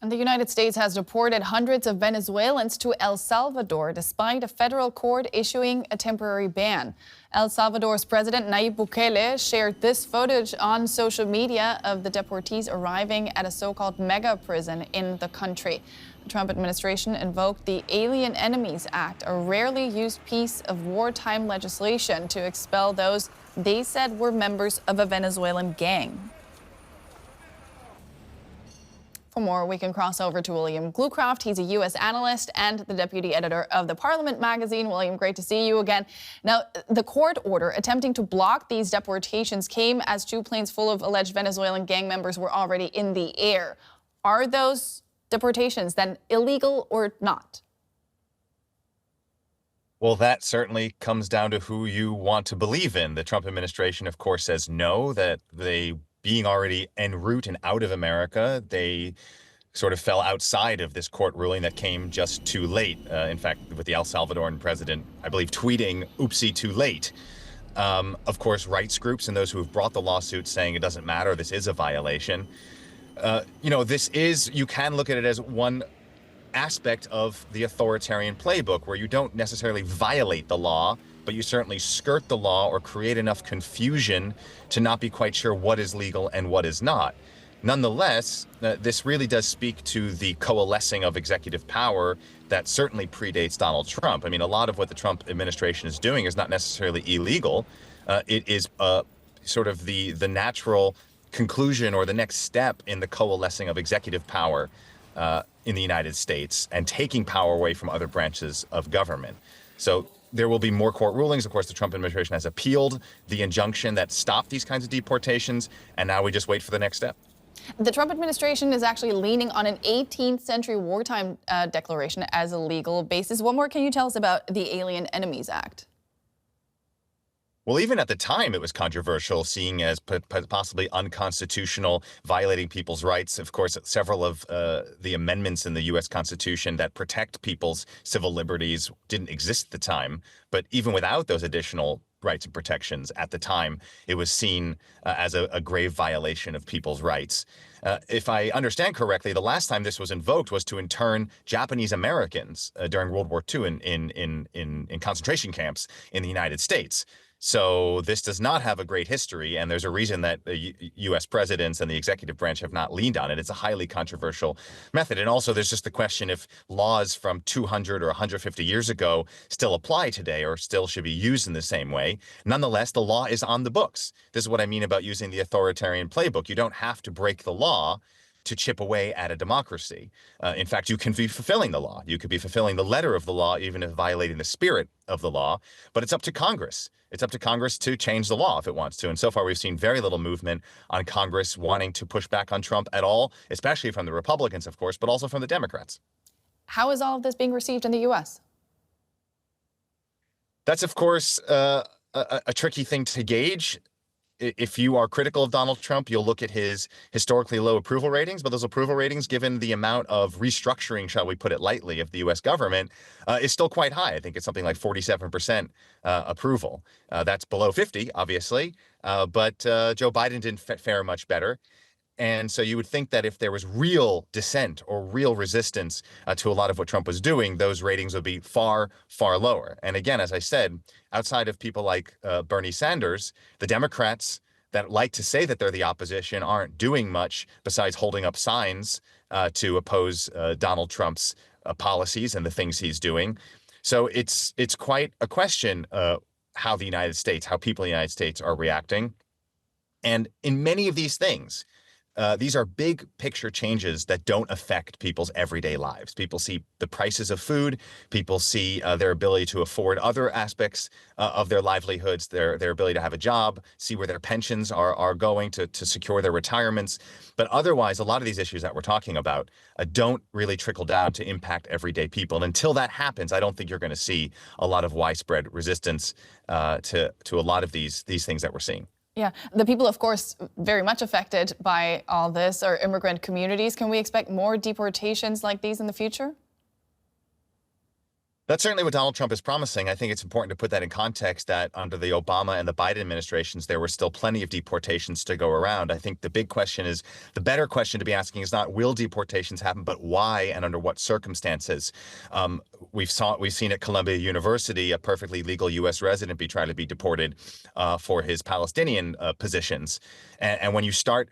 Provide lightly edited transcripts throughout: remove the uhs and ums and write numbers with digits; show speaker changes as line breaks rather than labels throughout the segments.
And the United States has deported hundreds of Venezuelans to El Salvador despite a federal court issuing a temporary ban. El Salvador's President Nayib Bukele shared this footage on social media of the deportees arriving at a so-called mega prison in the country. The Trump administration invoked the Alien Enemies Act, a rarely used piece of wartime legislation to expel those they said were members of a Venezuelan gang. For more, we can cross over to William Glucroft. He's a U.S. analyst and the deputy editor of the Parliament magazine. William, great to see you again. Now, the court order attempting to block these deportations came as two planes full of alleged Venezuelan gang members were already in the air. Are those deportations then illegal or not?
Well, that certainly comes down to who you want to believe in. The Trump administration, of course, says no, that they being already en route and out of America, they sort of fell outside of this court ruling that came just too late. In fact, with the El Salvadoran president, I believe, tweeting, "Oopsie, too late." Of course, rights groups and those who have brought the lawsuit saying it doesn't matter, this is a violation. You can look at it as one aspect of the authoritarian playbook where you don't necessarily violate the law, but you certainly skirt the law or create enough confusion to not be quite sure what is legal and what is not. Nonetheless, this really does speak to the coalescing of executive power that certainly predates Donald Trump. I mean, a lot of what the Trump administration is doing is not necessarily illegal. It is sort of the natural conclusion or the next step in the coalescing of executive power in the United States and taking power away from other branches of government. So there will be more court rulings. Of course, the Trump administration has appealed the injunction that stopped these kinds of deportations, and now we just wait for the next step.
The Trump administration is actually leaning on an 18th century wartime declaration as a legal basis. What more can you tell us about the Alien Enemies Act?
Well, even at the time, it was controversial, seeing as possibly unconstitutional, violating people's rights. Of course, several of the amendments in the U.S. Constitution that protect people's civil liberties didn't exist at the time. But even without those additional rights and protections at the time, it was seen as a grave violation of people's rights. If I understand correctly, the last time this was invoked was to intern Japanese Americans during World War II in concentration camps in the United States. So this does not have a great history, and there's a reason that the U.S. presidents and the executive branch have not leaned on it. It's a highly controversial method. And also there's just the question if laws from 200 or 150 years ago still apply today or still should be used in the same way. Nonetheless, the law is on the books. This is what I mean about using the authoritarian playbook. You don't have to break the law to chip away at a democracy. In fact, you can be fulfilling the law. You could be fulfilling the letter of the law, even if violating the spirit of the law. But it's up to Congress. It's up to Congress to change the law if it wants to. And so far, we've seen very little movement on Congress wanting to push back on Trump at all, especially from the Republicans, of course, but also from the Democrats.
How is all of this being received in the U.S.?
That's, of course, a tricky thing to gauge. If you are critical of Donald Trump, you'll look at his historically low approval ratings, but those approval ratings, given the amount of restructuring, shall we put it lightly, of the U.S. government, is still quite high. I think it's something like 47% approval. That's below 50, obviously, but Joe Biden didn't fare much better. And so you would think that if there was real dissent or real resistance to a lot of what Trump was doing, those ratings would be far, far lower. And again, as I said, outside of people like Bernie Sanders, the Democrats that like to say that they're the opposition aren't doing much besides holding up signs to oppose Donald Trump's policies and the things he's doing. So it's quite a question how the United States, how people in the United States are reacting. And in many of these things, these are big picture changes that don't affect people's everyday lives. People see the prices of food. People see their ability to afford other aspects of their livelihoods, their ability to have a job, see where their pensions are going to secure their retirements. But otherwise, a lot of these issues that we're talking about don't really trickle down to impact everyday people. And until that happens, I don't think you're going to see a lot of widespread resistance to a lot of these things that we're seeing.
Yeah, the people, of course, very much affected by all this are immigrant communities. Can we expect more deportations like these in the future?
That's certainly what Donald Trump is promising. I think it's important to put that in context that under the Obama and the Biden administrations, there were still plenty of deportations to go around. I think the big question is, the better question to be asking is not will deportations happen, but why and under what circumstances. We've seen at Columbia University a perfectly legal U.S. resident be tried to be deported for his Palestinian positions. And when you start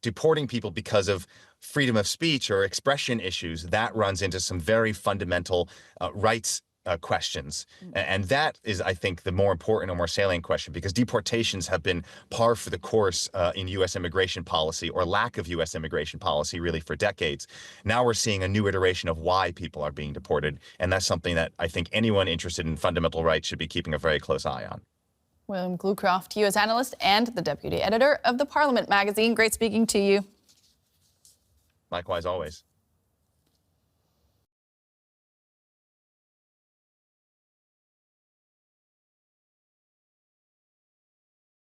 deporting people because of freedom of speech or expression issues, that runs into some very fundamental rights questions. And that is, I think, the more important or more salient question, because deportations have been par for the course in U.S. immigration policy, or lack of U.S. immigration policy, really, for decades. Now we're seeing a new iteration of why people are being deported. And that's something that I think anyone interested in fundamental rights should be keeping a very close eye on.
William Glucroft, U.S. analyst and the deputy editor of the Parliament magazine. Great speaking to you.
Likewise, always.